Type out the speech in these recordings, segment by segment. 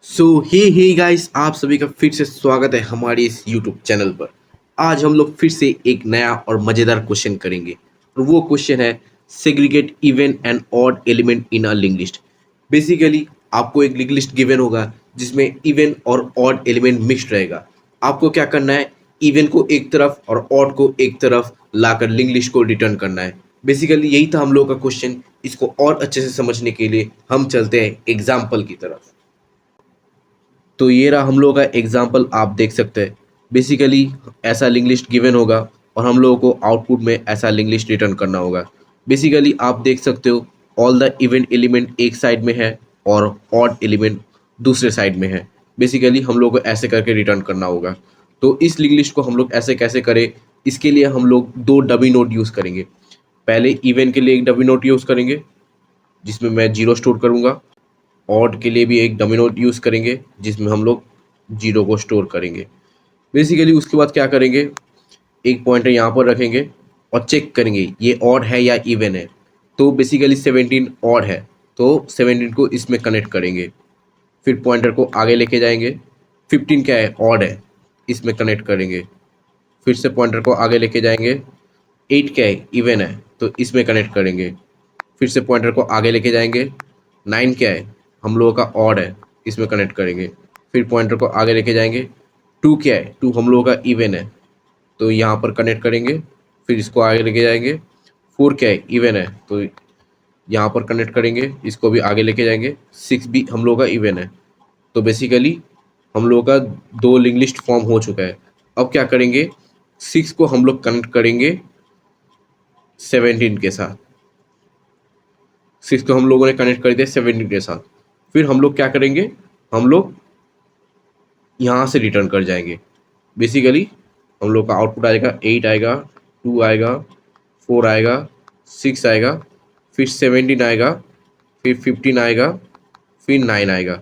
सो hey guys, आप सभी का फिर से स्वागत है हमारे इस यूट्यूब चैनल पर। आज हम लोग फिर से एक नया और मज़ेदार क्वेश्चन करेंगे और वो क्वेश्चन है segregate even and odd element in a link list. Basically आपको एक लिंक लिस्ट गिवन होगा जिसमें इवन और ऑड एलिमेंट मिक्स्ड रहेगा। आपको क्या करना है, इवन को एक तरफ और ऑड को एक तरफ लाकर लिंक लिस्ट को रिटर्न करना है। बेसिकली यही था हम लोगों का क्वेश्चन। इसको और अच्छे से समझने के लिए हम चलते हैं एग्जाम्पल की तरफ। तो ये रहा हम लोगों का एग्जाम्पल, आप देख सकते हैं। बेसिकली ऐसा लिंक लिस्ट गिवन होगा और हम लोगों को आउटपुट में ऐसा लिंक लिस्ट रिटर्न करना होगा। बेसिकली आप देख सकते हो ऑल द इवेंट एलिमेंट एक साइड में है और ऑड एलिमेंट दूसरे साइड में है। बेसिकली हम लोग को ऐसे करके रिटर्न करना होगा। तो इस लिंक लिस्ट को हम लोग ऐसे कैसे करें, इसके लिए हम लोग दो डमी नोड यूज़ करेंगे। पहले इवेंट के लिए एक डमी नोड यूज़ करेंगे जिसमें मैं जीरो स्टोर करूँगा। ऑड के लिए भी एक डमी नोड यूज़ करेंगे जिसमें हम लोग जीरो को स्टोर करेंगे। बेसिकली उसके बाद क्या करेंगे, एक पॉइंटर यहाँ पर रखेंगे और चेक करेंगे ये ऑड है या इवन है। तो बेसिकली 17 ऑड है, तो 17 को इसमें कनेक्ट करेंगे। फिर पॉइंटर को आगे लेके जाएंगे, 15 क्या है, ऑड है, इसमें कनेक्ट करेंगे। फिर से पॉइंटर को आगे लेके जाएंगे, 8 क्या है, इवन है, तो इसमें कनेक्ट करेंगे। फिर से पॉइंटर को आगे लेके जाएंगे, 9 क्या है, हम लोगों का ऑड है, इसमें कनेक्ट करेंगे। फिर पॉइंटर को आगे लेके जाएंगे, 2 क्या है, 2 हम लोगों का इवन है, तो यहाँ पर कनेक्ट करेंगे। फिर इसको आगे लेके जाएंगे, 4 क्या है, इवन है, तो यहाँ पर कनेक्ट करेंगे, इसको भी आगे लेके जाएंगे। 6 भी हम लोगों का इवन है। तो बेसिकली हम लोगों का दो लिंक लिस्ट फॉर्म हो चुका है। अब क्या करेंगे, 6 को हम लोग कनेक्ट करेंगे 17 के साथ। 6 को हम लोगों ने कनेक्ट कर दिया 17 के साथ। फिर हम लोग क्या करेंगे, हम लोग यहाँ से रिटर्न कर जाएंगे। बेसिकली हम लोग का आउटपुट आएगा 8 आएगा, 2 आएगा, 4 आएगा, 6 आएगा, फिर 17 आएगा, फिर 15 आएगा, फिर 9 आएगा।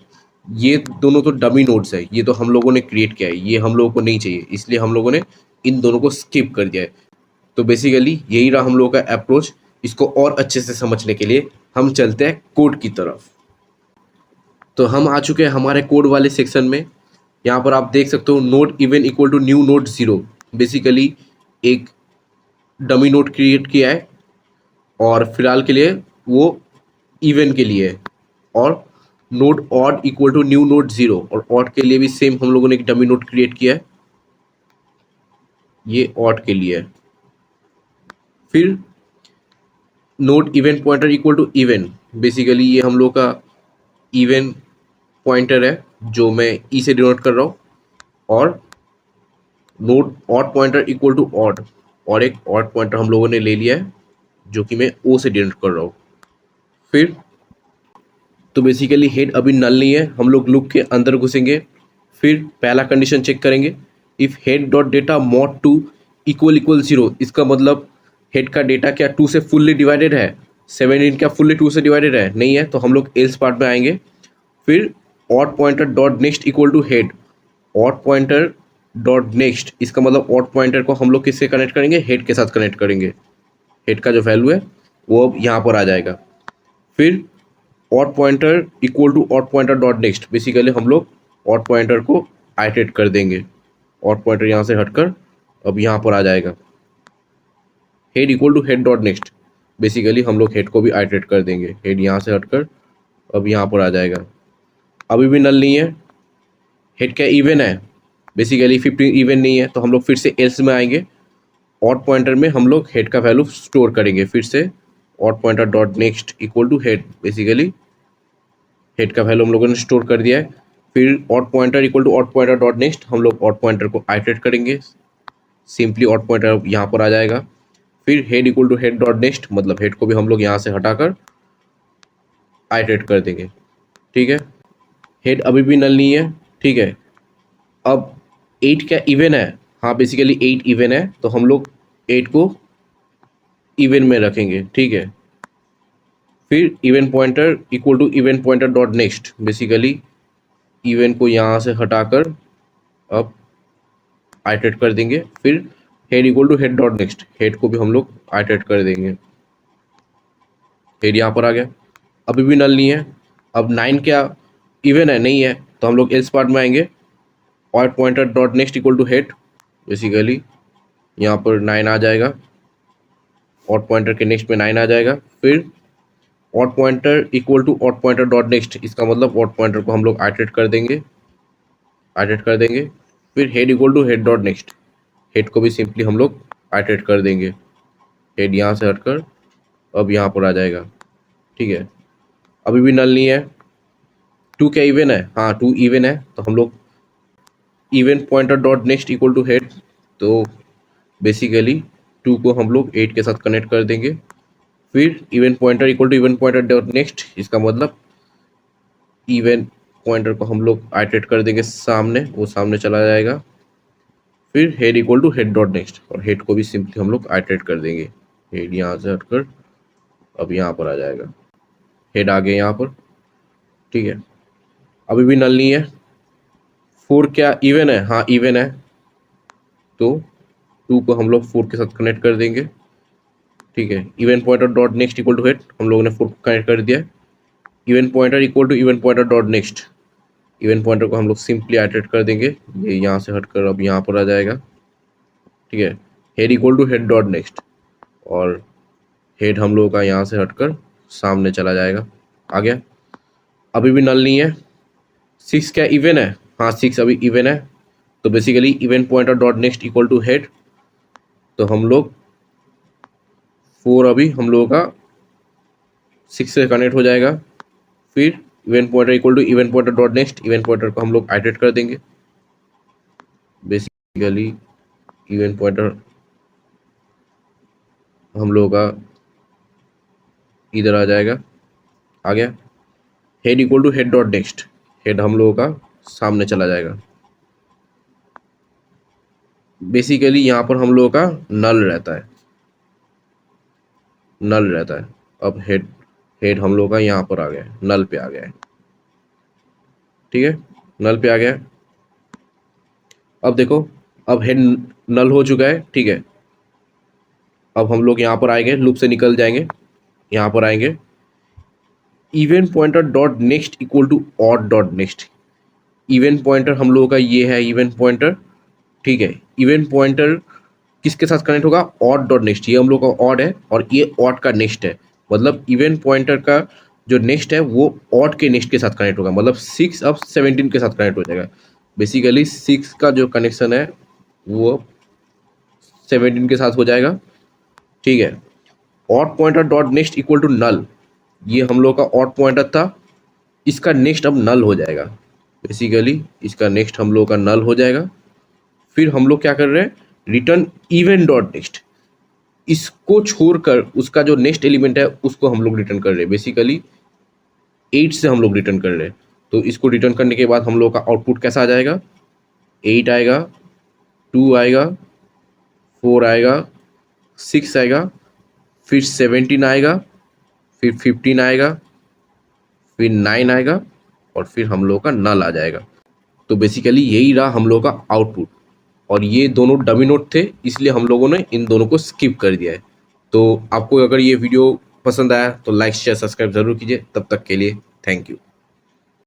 ये दोनों तो डमी नोड्स है, ये तो हम लोगों ने क्रिएट किया है, ये हम लोगों को नहीं चाहिए, इसलिए हम लोगों ने इन दोनों को स्किप कर दिया है। तो बेसिकली यही रहा हम लोगों का अप्रोच। इसको और अच्छे से समझने के लिए हम चलते हैं कोड की तरफ। तो हम आ चुके हैं हमारे कोड वाले सेक्शन में। यहाँ पर आप देख सकते हो node even equal to new node zero. Basically एक डमी नोड क्रिएट किया है और फिलहाल के लिए वो इवन के लिए है। और node odd equal to new node zero, और ऑड के लिए भी सेम हम लोगों ने एक डमी नोड क्रिएट किया है, ये ऑड के लिए है। फिर node even pointer equal to even, basically ये हम लोग का इवन पॉइंटर है जो मैं ई से डिनोट कर रहा हूँ। और node odd pointer equal to odd, और एक ऑड पॉइंटर हम लोगों ने ले लिया है जो कि मैं ओ से डिनोट कर रहा हूँ। फिर तो बेसिकली हेड अभी नल नहीं है, हम लोग लूप के अंदर घुसेंगे। फिर पहला कंडीशन चेक करेंगे, if head dot data mod two equal equal zero, इसका मतलब हेड का डेटा क्या 2 से फुल्ली डिवाइडेड है, 17 क्या फुल्ली 2 से डिवाइडेड है, नहीं है, तो हम लोग एल्स पार्ट में आएंगे। फिर odd pointer dot next equal to head, odd pointer dot next, इसका मतलब ऑड पॉइंटर को हम लोग किससे कनेक्ट करेंगे, हेड के साथ कनेक्ट करेंगे। हेड का जो वैल्यू है वो अब यहाँ पर आ जाएगा। फिर odd pointer equal to odd pointer dot next, basically हम लोग ऑड पॉइंटर को आइटरेट कर देंगे। ऑड पॉइंटर यहाँ से हटकर अब यहाँ पर आ जाएगा। Head equal to head dot next, basically हम लोग हेड को भी आइटरेट कर देंगे। हेड यहाँ से हटकर अब यहाँ पर आ जाएगा। अभी भी नल नहीं है, हेड क्या इवन है, बेसिकली 15 इवन नहीं है, तो हम लोग फिर से एल्स में आएंगे। ऑड पॉइंटर में हम लोग हेड का वैल्यू स्टोर करेंगे। फिर से odd pointer dot next equal to head, basically head का वैल्यू हम लोगों ने स्टोर कर दिया है। फिर odd pointer equal to odd pointer dot next, हम लोग ऑड पॉइंटर को आइटरेट करेंगे। सिंपली ऑड पॉइंटर यहाँ पर आ जाएगा। फिर head equal to head dot next, मतलब हेड को भी हम लोग यहाँ से हटाकर आइटरेट कर देंगे। ठीक है, हेड अभी भी नल नहीं है। ठीक है, अब 8 क्या इवन है, हाँ बेसिकली 8 इवन है, तो हम लोग 8 को इवन में रखेंगे। ठीक है, फिर even pointer equal to even pointer dot next, basically even को यहाँ से हटाकर अब आइटरेट कर देंगे। फिर head equal to head dot next, head को भी हम लोग आइटरेट कर देंगे। हेड यहाँ पर आ गया, अभी भी नल नहीं है। अब 9 क्या इवन है नहीं है तो हम लोग एल्स पार्ट में आएंगे, odd pointer dot next equal to head, basically यहाँ पर 9 आ जाएगा, ऑड पॉइंटर के नेक्स्ट में 9 आ जाएगा, फिर odd pointer equal to odd pointer dot next, इसका मतलब ऑड पॉइंटर को हम लोग आइटरेट कर देंगे, फिर head equal to head dot next, head को भी सिंपली हम लोग आइटरेट कर देंगे, हेड यहाँ से हटकर अब यहाँ पर आ जाएगा, ठीक है। अभी भी नल नहीं है, 2 क्या इवन है, हाँ 2 इवन है, तो हम लोग even pointer dot next equal to head, तो बेसिकली 2 को हम लोग 8 के साथ कनेक्ट कर देंगे, फिर even pointer equal to even pointer dot next, इसका मतलब इवन पॉइंटर को हम लोग आइटरेट कर देंगे सामने, वो सामने चला जाएगा, फिर head equal to head dot next, और हेड को भी सिंपली हम लोग आइटरेट कर देंगे, हेड यहाँ से हटकर अब यहाँ पर आ जाएगा, हेड आ गया यहाँ पर, ठीक है। अभी भी नल नहीं है, 4 क्या इवन है, हाँ इवन है, तो 2 को हम लोग 4 के साथ कनेक्ट कर देंगे, ठीक है। Even pointer dot next equal to head, हम लोगों ने 4 को कनेक्ट कर दिया है, even pointer equal to even pointer dot next, even pointer को हम लोग सिंपली आइटरेट कर देंगे, ये यहाँ से हटकर अब यहाँ पर आ जाएगा, ठीक है। Head equal to head dot next, और हेड हम लोगों का यहाँ से हटकर सामने चला जाएगा, आ गया। अभी भी नल नहीं है, 6 क्या इवन है, हाँ 6 अभी इवन है, तो basically even pointer dot next equal to head, तो हम लोग 4 अभी हम लोगों का 6 से कनेक्ट हो जाएगा, फिर even pointer equal to even pointer dot next, even pointer को हम लोग आइटरेट कर देंगे, बेसिकली इवन पॉइंटर हम लोगों का इधर आ जाएगा, आ गया। Head equal to head dot next, head हम लोगों का सामने चला जाएगा, बेसिकली यहाँ पर हम लोगों का नल रहता है, अब हेड हम लोगों का यहाँ पर आ गया है, नल पे आ गया है, ठीक है, नल पे आ गया है। अब देखो, अब हेड नल हो चुका है, ठीक है। अब हम लोग यहाँ पर आएंगे, लूप से निकल जाएंगे, यहाँ पर आएंगे, even pointer dot next equal to odd dot next, even pointer हम लोगों का ये है इवन पॉइंटर, ठीक है। इवन पॉइंटर किसके साथ कनेक्ट होगा, ऑड डॉट नेक्स्ट, ये हम लोग का ऑड है और ये ऑड का नेक्स्ट है, मतलब इवन पॉइंटर का जो नेक्स्ट है वो ऑड के नेक्स्ट के साथ कनेक्ट होगा, मतलब 6 अब 17 के साथ कनेक्ट हो जाएगा, बेसिकली 6 का जो कनेक्शन है वो 17 के साथ हो जाएगा, ठीक है। Odd pointer dot next equal to null, ये हम लोग का ऑड पॉइंटर था, इसका नेक्स्ट अब नल हो जाएगा, बेसिकली इसका नेक्स्ट हम लोग का नल हो जाएगा, फिर हम लोग क्या कर रहे हैं, रिटर्न इवन डॉट नेक्स्ट, इसको छोड़कर उसका जो नेक्स्ट एलिमेंट है उसको हम लोग रिटर्न कर रहे हैं, बेसिकली 8 से हम लोग रिटर्न कर रहे हैं, तो इसको रिटर्न करने के बाद हम लोग का आउटपुट कैसा आ जाएगा, 8 आएगा, 2 आएगा, 4 आएगा, 6 आएगा, फिर 17 आएगा, फिर 15 आएगा, फिर 9 आएगा, और फिर हम लोग का नल आ जाएगा, तो बेसिकली यही रहा हम लोग का आउटपुट, और ये दोनों डमी नोट थे इसलिए हम लोगों ने इन दोनों को स्किप कर दिया है। तो आपको अगर ये वीडियो पसंद आया तो लाइक शेयर सब्सक्राइब जरूर कीजिए, तब तक के लिए थैंक यू।